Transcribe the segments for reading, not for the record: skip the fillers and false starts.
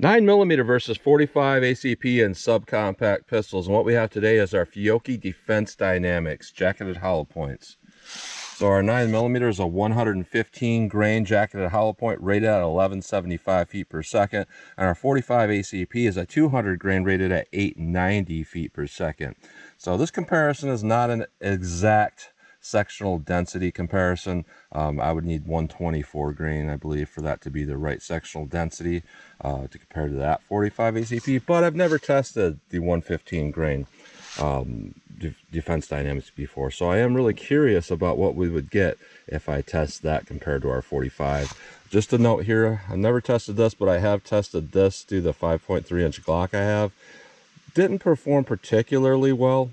9mm versus 45 ACP and subcompact pistols. And what we have today is our Fiocchi Defense Dynamics jacketed hollow points. So our 9mm is a 115 grain jacketed hollow point rated at 1175 feet per second. And our 45 ACP is a 200 grain rated at 890 feet per second. So this comparison is not an exact sectional density comparison. I would need 124 grain, I believe, for that to be the right sectional density to compare to that 45 ACP, but I've never tested the 115 grain defense dynamics before, so I am really curious about what we would get if I test that compared to our 45. Just a note here, I've never tested this, but I have tested this through the 5.3 inch Glock I have. Didn't perform particularly well,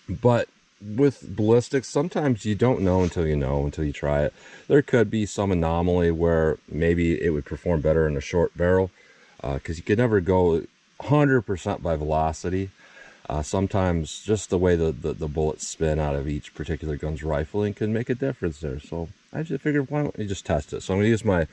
but with ballistics, sometimes you don't know until you try it. There could be some anomaly where maybe it would perform better in a short barrel, because you could never go 100% by velocity. Sometimes just the way the bullets spin out of each particular gun's rifling can make a difference there. So I just figured, why don't you just test it? So I'm going to use my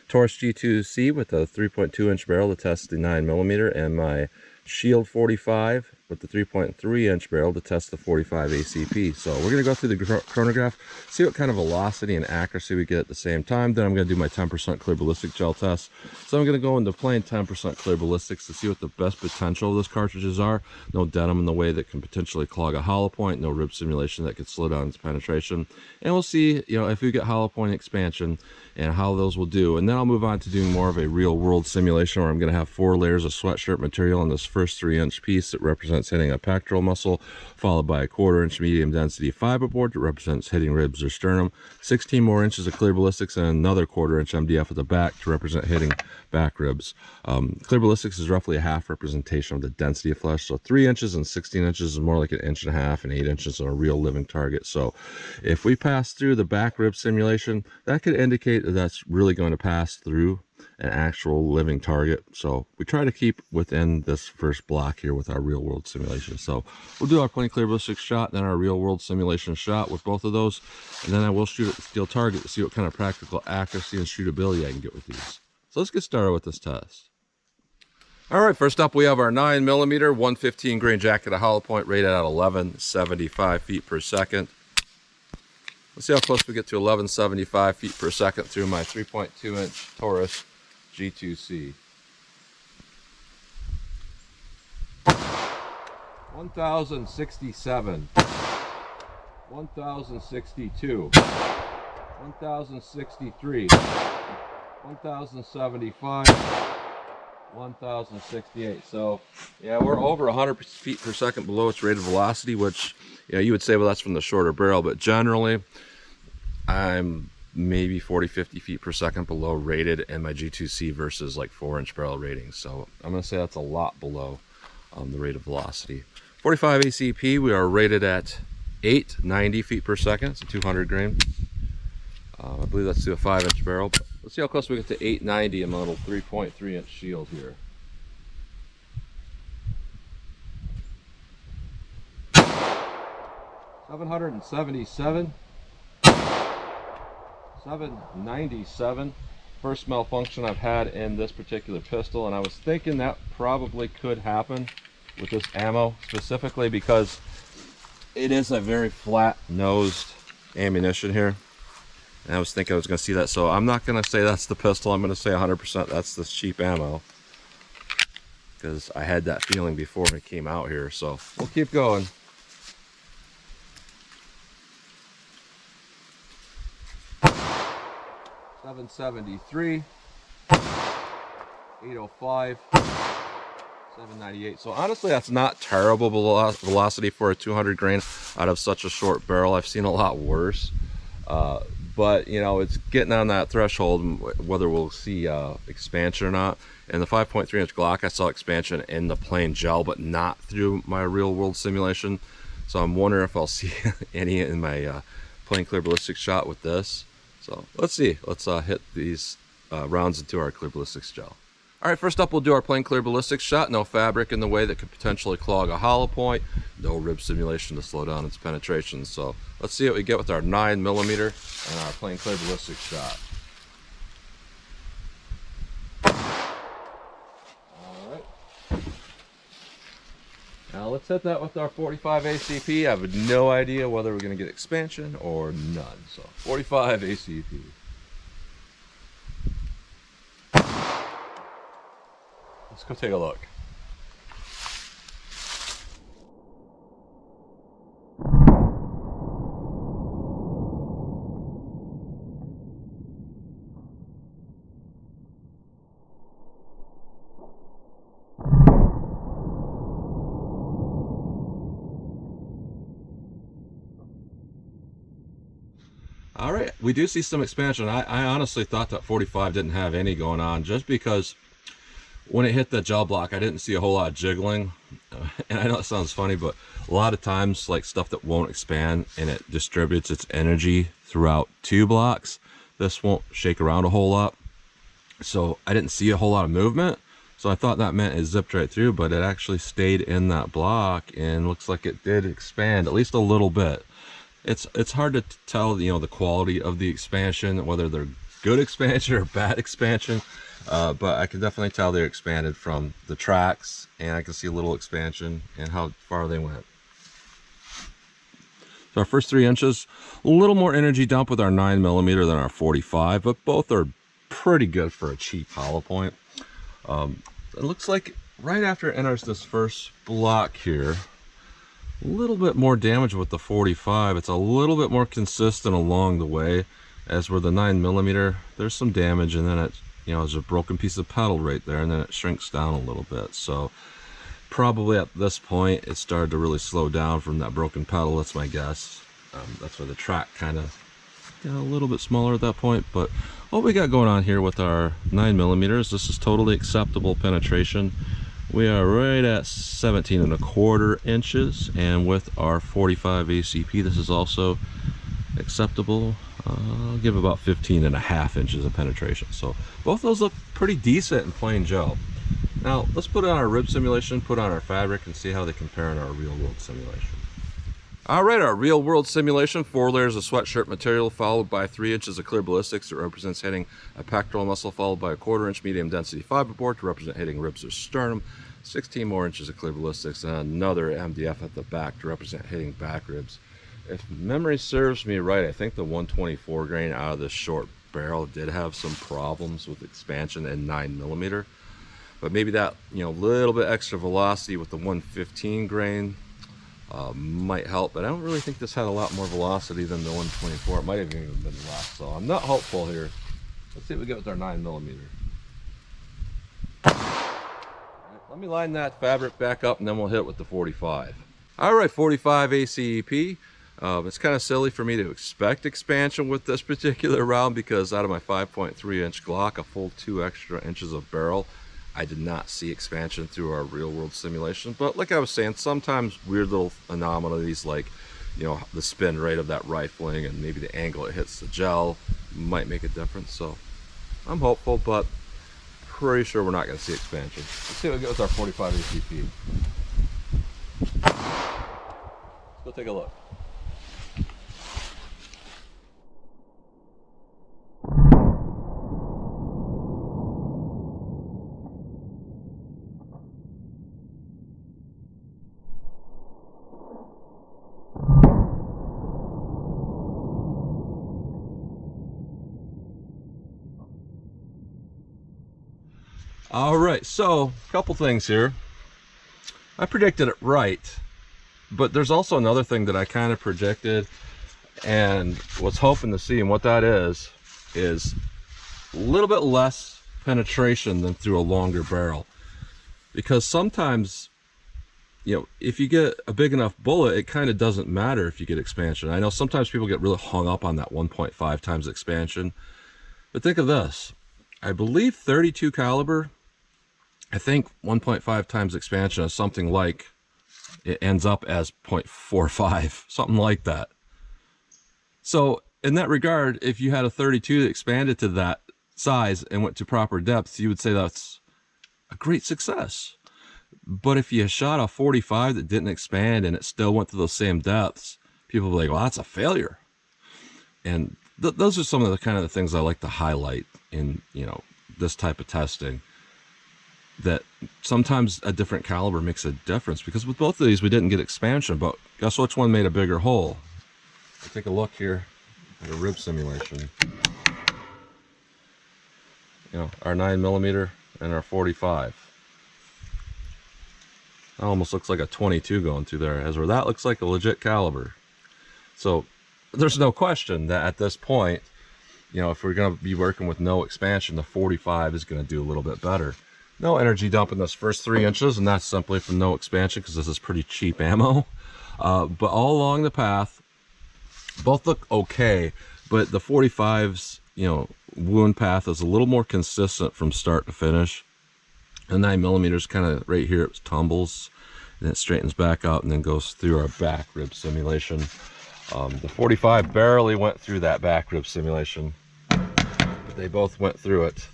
Taurus G2C with a 3.2 inch barrel to test the 9mm, and my Shield 45 with the 3.3 inch barrel to test the 45 ACP. So we're going to go through the chronograph, see what kind of velocity and accuracy we get at the same time. Then I'm going to do my 10% clear ballistic gel test. So I'm going to go into plain 10% clear ballistics to see what the best potential of those cartridges are. No denim in the way that can potentially clog a hollow point, no rib simulation that could slow down its penetration. And we'll see, if we get hollow point expansion and how those will do. And then I'll move on to doing more of a real world simulation where I'm going to have 4 layers of sweatshirt material on this first 3-inch piece that represents hitting a pectoral muscle, followed by a 1/4 inch medium density fiberboard that represents hitting ribs or sternum, 16 more inches of clear ballistics, and another 1/4 inch MDF at the back to represent hitting back ribs. Clear ballistics is roughly a half representation of the density of flesh, so 3 inches and 16 inches is more like 1.5 inches, and 8 inches are a real living target. So if we pass through the back rib simulation, that could indicate that that's really going to pass through an actual living target. So we try to keep within this first block here with our real world simulation. So we'll do our plain clear ballistics shot, then our real world simulation shot with both of those, and then I will shoot at the steel target to see what kind of practical accuracy and shootability I can get with these. So let's get started with this test. All right, first up we have our 9mm 115 grain jacketed hollow point rated at 1175 feet per second. Let's see how close we get to 1175 feet per second through my 3.2 inch Taurus G2C. 1067, 1062, 1063, 1075, 1068. So yeah, we're over 100 feet per second below its rated velocity, which you would say, well, that's from the shorter barrel, but generally I'm maybe 40-50 feet per second below rated in my G2C versus like 4-inch barrel ratings. So I'm going to say that's a lot below the rate of velocity. 45 ACP, we are rated at 890 feet per second. It's a 200 grain. I believe that's to a 5-inch barrel. But let's see how close we get to 890 in my little 3.3 inch shield here. $777, 797. First malfunction I've had in this particular pistol, and I was thinking that probably could happen with this ammo, specifically because it is a very flat nosed ammunition here, and I was thinking I was going to see that. So I'm not going to say that's the pistol. I'm going to say 100% that's this cheap ammo, because I had that feeling before it came out here. So we'll keep going. $773, 805, 798. So honestly, that's not terrible velocity for a 200 grain out of such a short barrel. I've seen a lot worse, but it's getting on that threshold whether we'll see expansion or not. In the 5.3 inch Glock, I saw expansion in the plain gel, but not through my real world simulation. So I'm wondering if I'll see any in my plain clear ballistic shot with this. So let's see. Let's hit these rounds into our clear ballistics gel. All right, first up we'll do our plain clear ballistics shot. No fabric in the way that could potentially clog a hollow point. No rib simulation to slow down its penetration. So let's see what we get with our 9mm and our plain clear ballistics shot. let's hit that with our 45 ACP. I have no idea whether we're going to get expansion or none. So 45 ACP. Let's go take a look. All right, we do see some expansion. I honestly thought that 45 didn't have any going on, just because when it hit the gel block, I didn't see a whole lot of jiggling. And I know it sounds funny, but a lot of times, like stuff that won't expand and it distributes its energy throughout 2 blocks, this won't shake around a whole lot. So I didn't see a whole lot of movement. So I thought that meant it zipped right through, but it actually stayed in that block and looks like it did expand at least a little bit. It's hard to tell, you know, the quality of the expansion, whether they're good expansion or bad expansion, but I can definitely tell they're expanded from the tracks, and I can see a little expansion and how far they went. So our first 3 inches, a little more energy dump with our 9mm than our 45, but both are pretty good for a cheap hollow point. It looks like right after it enters this first block here, a little bit more damage with the 45. It's a little bit more consistent along the way, as where the 9mm, there's some damage, and then it, you know, there's a broken piece of pedal right there, and then it shrinks down a little bit. So probably at this point it started to really slow down from that broken pedal. That's my guess. That's where the track kind of got a little bit smaller at that point. But what we got going on here with our 9mm, this is totally acceptable penetration. We are right at 17¼ inches, and with our 45 ACP, this is also acceptable. I'll give about 15½ inches of penetration. So both those look pretty decent in plain gel. Now let's put on our rib simulation, put on our fabric, and see how they compare in our real world simulation. All right, our real world simulation: 4 layers of sweatshirt material followed by 3 inches of clear ballistics that represents hitting a pectoral muscle, followed by a 1/4 inch medium density fiberboard to represent hitting ribs or sternum, 16 more inches of clear ballistics, and another MDF at the back to represent hitting back ribs. If memory serves me right, I think the 124 grain out of this short barrel did have some problems with expansion in 9mm, but maybe that, you know, little bit extra velocity with the 115 grain might help. But I don't really think this had a lot more velocity than the 124. It might have even been less, so I'm not hopeful here. Let's see what we get with our 9mm. Let me line that fabric back up, and then we'll hit it with the 45. All right, 45 ACP. It's kind of silly for me to expect expansion with this particular round, because out of my 5.3 inch Glock, a full 2 extra inches of barrel, I did not see expansion through our real world simulation. But like I was saying, sometimes weird little anomalies, like, you know, the spin rate of that rifling and maybe the angle it hits the gel might make a difference. So I'm hopeful, but pretty sure we're not going to see expansion. Let's see what we get with our 45 ACP. Let's go take a look. All right, so a couple things here. I predicted it right, but there's also another thing that I kind of predicted and was hoping to see, and what that is a little bit less penetration than through a longer barrel. Because sometimes, you know, if you get a big enough bullet, it kind of doesn't matter if you get expansion. I know sometimes people get really hung up on that 1.5 times expansion, but think of this. I believe 32 caliber, I think 1.5 times expansion is something like, it ends up as 0.45, something like that. So in that regard, if you had a 32 that expanded to that size and went to proper depth, you would say that's a great success. But if you shot a 45 that didn't expand and it still went to those same depths, people will be like, well, that's a failure. And those are some of the kind of the things I like to highlight in, you know, this type of testing. that sometimes a different caliber makes a difference, because with both of these we didn't get expansion, but guess which one made a bigger hole? We'll take a look here at a rib simulation. You know, our 9mm and our 45. That almost looks like a 22 going through there, as where that looks like a legit caliber. So there's no question that at this point, you know, if we're going to be working with no expansion, the 45 is going to do a little bit better. No energy dump in this first 3 inches, and that's simply from no expansion because this is pretty cheap ammo. But all along the path, both look okay, but the 45's, you know, wound path is a little more consistent from start to finish. The 9mm kind of right here, it tumbles and it straightens back out and then goes through our back rib simulation. The 45 barely went through that back rib simulation, but they both went through it.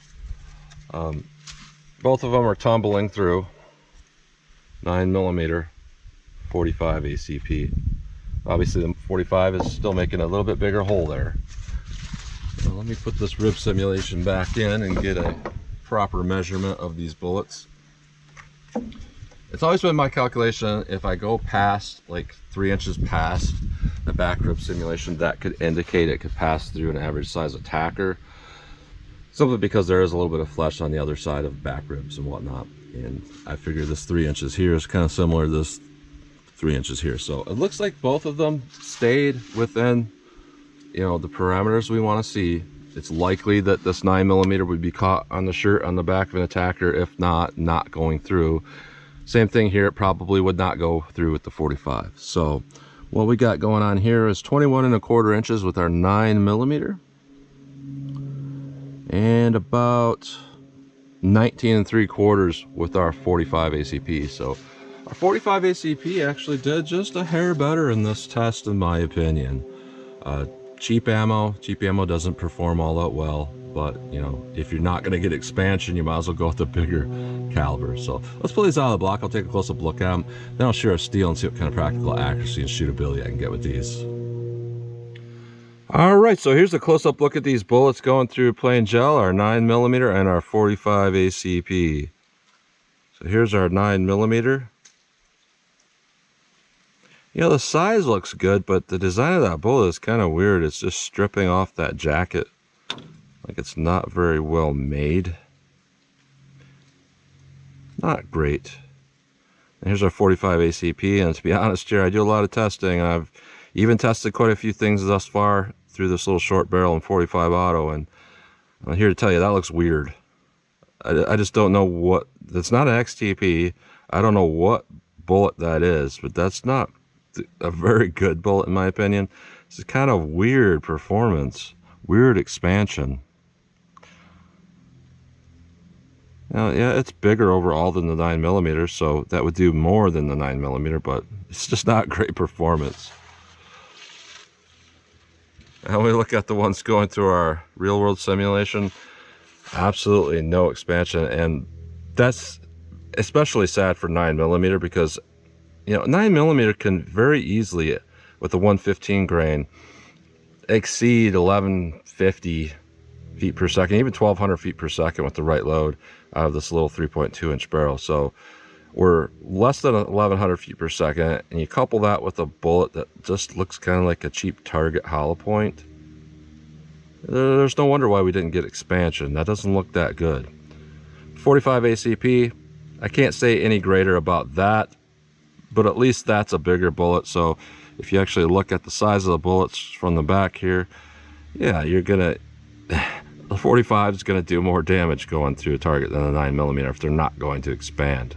Both of them are tumbling through. 9mm, 45 ACP. Obviously the 45 is still making a little bit bigger hole there. Now let me put this rib simulation back in and get a proper measurement of these bullets. It's always been my calculation, if I go past, like 3 inches past the back rib simulation, that could indicate it could pass through an average size attacker, simply because there is a little bit of flesh on the other side of back ribs and whatnot. And I figure this 3 inches here is kind of similar to this 3 inches here. So it looks like both of them stayed within, you know, the parameters we want to see. It's likely that this 9mm would be caught on the shirt on the back of an attacker, if not going through. Same thing here, it probably would not go through with the 45. So what we got going on here is 21 1/4 inches with our 9mm, and about 19 3/4 with our 45 ACP. So our 45 ACP actually did just a hair better in this test, in my opinion. Cheap ammo doesn't perform all that well, but you know, if you're not going to get expansion, you might as well go with the bigger caliber. So let's pull these out of the block. I'll take a close-up look at them, then I'll share a steel and see what kind of practical accuracy and shootability I can get with these. All right, so here's a close-up look at these bullets going through plain gel, our 9mm and our 45 ACP. So here's our 9mm. You know, the size looks good, but the design of that bullet is kind of weird. It's just stripping off that jacket. Like, it's not very well made. Not great. And here's our 45 ACP, and to be honest here, I do a lot of testing, and I've even tested quite a few things thus far through this little short barrel and 45 auto, and I'm here to tell you that looks weird. I just don't know what, that's not an XTP. I don't know what bullet that is, but that's not a very good bullet in my opinion. It's kind of weird performance, weird expansion. Now, yeah, it's bigger overall than the 9mm, so that would do more than the 9mm, but it's just not great performance. And we look at the ones going through our real world simulation, absolutely no expansion, and that's especially sad for 9mm, because you know, 9mm can very easily, with a 115 grain, exceed 1150 feet per second, even 1200 feet per second with the right load out of this little 3.2 inch barrel. So we're less than 1100 feet per second, and you couple that with a bullet that just looks kind of like a cheap Target hollow point. There's no wonder why we didn't get expansion. That doesn't look that good. 45 ACP, I can't say any greater about that, but at least that's a bigger bullet. So if you actually look at the size of the bullets from the back here, yeah, you're gonna, the 45 is gonna do more damage going through a target than the 9mm if they're not going to expand.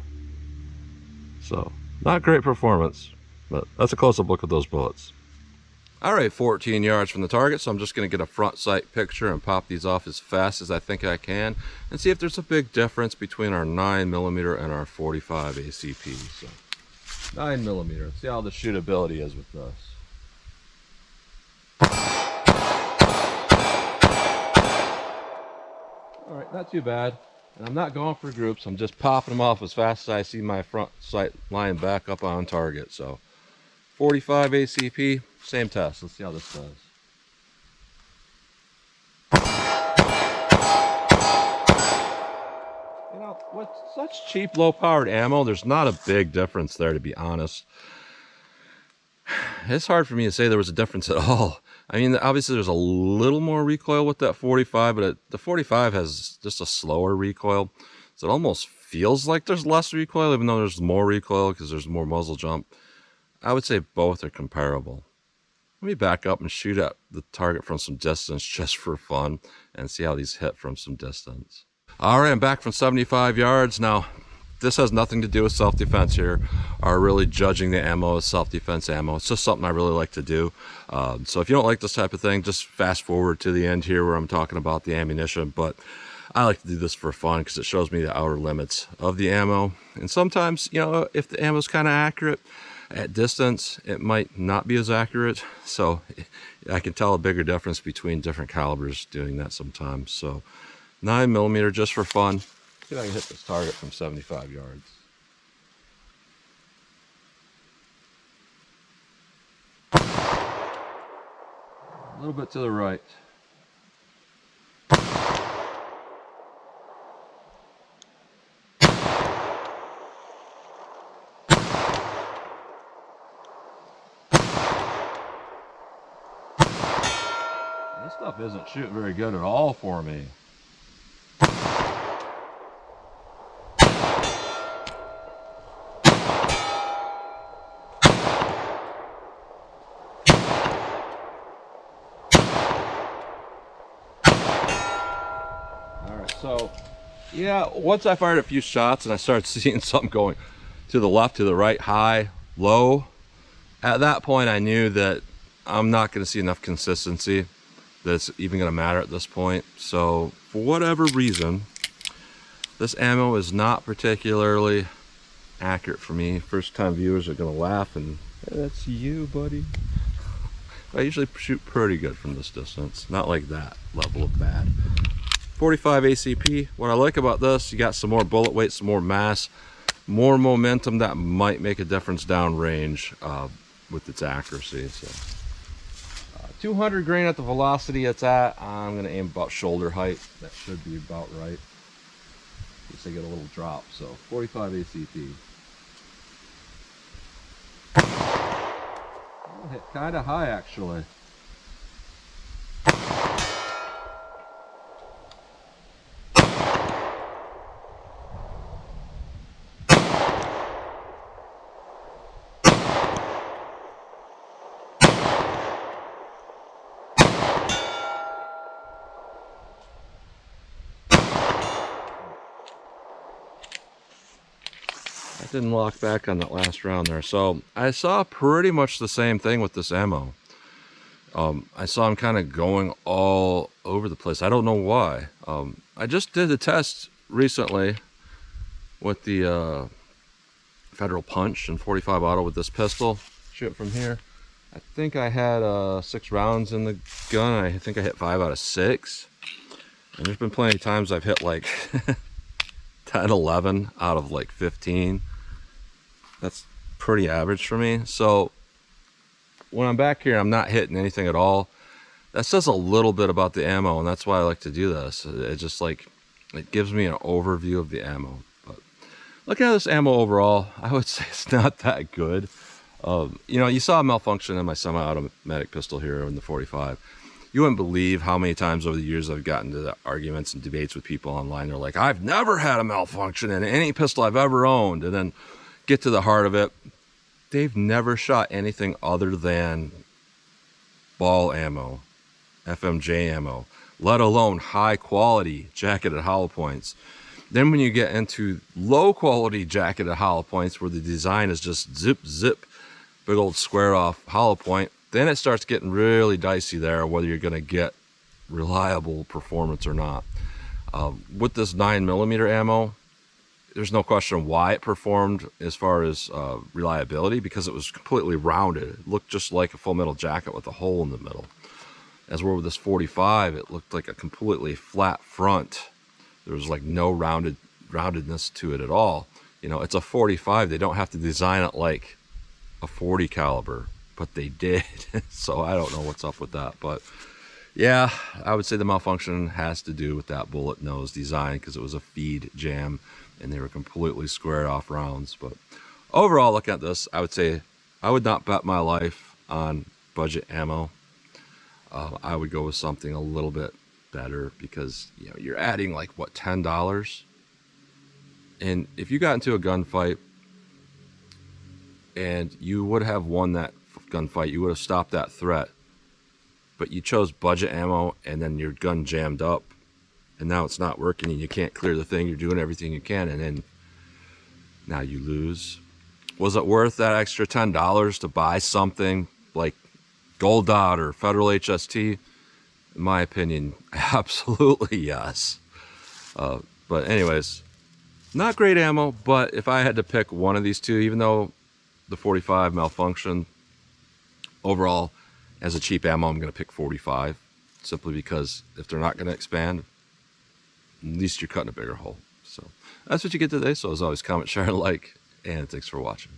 So not great performance, but that's a close-up look at those bullets. All right, 14 yards from the target, so I'm just gonna get a front sight picture and pop these off as fast as I think I can and see if there's a big difference between our 9mm and our 45 ACP. So 9mm. Let's see how the shootability is with this. Alright, not too bad. And I'm not going for groups, I'm just popping them off as fast as I see my front sight line back up on target. So 45 ACP, same test. Let's see how this does. You know, with such cheap, low-powered ammo, there's not a big difference there, to be honest. It's hard for me to say there was a difference at all. I mean, obviously there's a little more recoil with that 45, but the 45 has just a slower recoil. So it almost feels like there's less recoil, even though there's more recoil because there's more muzzle jump. I would say both are comparable. Let me back up and shoot at the target from some distance just for fun and see how these hit from some distance. All right, I'm back from 75 yards. Now, this has nothing to do with self-defense here, or really judging the ammo as self-defense ammo. It's just something I really like to do. So if you don't like this type of thing, just fast forward to the end here where I'm talking about the ammunition. But I like to do this for fun because it shows me the outer limits of the ammo. And sometimes, you know, if the ammo's kind of accurate at distance, it might not be as accurate. So I can tell a bigger difference between different calibers doing that sometimes. So 9mm just for fun. See if I can hit this target from 75 yards. A little bit to the right. This stuff isn't shooting very good at all for me. So, yeah, once I fired a few shots and I started seeing something going to the left, to the right, high, low, at that point I knew that I'm not going to see enough consistency that it's even going to matter at this point. So, for whatever reason, this ammo is not particularly accurate for me. First time viewers are going to laugh and, hey, that's you, buddy. I usually shoot pretty good from this distance. Not like that level of bad. 45 ACP. What I like about this, you got some more bullet weight, some more mass, more momentum that might make a difference downrange with its accuracy. So 200 grain at the velocity it's at. I'm going to aim about shoulder height. That should be about right. At least I get a little drop. So 45 ACP. I'll hit kind of high actually. Didn't lock back on that last round there. So I saw pretty much the same thing with this ammo. I saw him kind of going all over the place. I don't know why. I just did the test recently with the Federal Punch and 45 auto with this pistol. Shoot from here. I think I had 6 rounds in the gun. I think I hit 5 out of 6. And there's been plenty of times I've hit like 10, 11 out of like 15. That's pretty average for me. So when I'm back here, I'm not hitting anything at all. That says a little bit about the ammo, and that's why I like to do this. It just like, it gives me an overview of the ammo. But looking at this ammo overall, I would say it's not that good. You know, you saw a malfunction in my semi-automatic pistol here in the 45. You wouldn't believe how many times over the years I've gotten to arguments and debates with people online. They're like, I've never had a malfunction in any pistol I've ever owned. And then get to the heart of it, they've never shot anything other than ball ammo, FMJ ammo, let alone high quality jacketed hollow points. Then when you get into low quality jacketed hollow points where the design is just zip, zip, big old square off hollow point, then it starts getting really dicey there, whether you're going to get reliable performance or not. With this 9mm ammo, there's no question why it performed as far as reliability, because it was completely rounded. It looked just like a full metal jacket with a hole in the middle. As where with this 45, it looked like a completely flat front. There was like no roundedness to it at all. You know, it's a 45. They don't have to design it like a 40 caliber, but they did. So I don't know what's up with that. But yeah, I would say the malfunction has to do with that bullet nose design, because it was a feed jam and they were completely squared off rounds. But overall, looking at this, I would say I would not bet my life on budget ammo. I would go with something a little bit better, because you know you're adding like what, $10, and if you got into a gunfight and you would have won that gunfight, you would have stopped that threat, but you chose budget ammo and then your gun jammed up and now it's not working and you can't clear the thing. You're doing everything you can and then now you lose. Was it worth that extra $10 to buy something like Gold Dot or Federal HST? In my opinion, absolutely yes. But anyways, not great ammo, but if I had to pick one of these two, even though the 45 malfunctioned, overall, as a cheap ammo, I'm going to pick 45, simply because if they're not going to expand, at least you're cutting a bigger hole. So that's what you get today. So as always, comment, share, and like, and thanks for watching.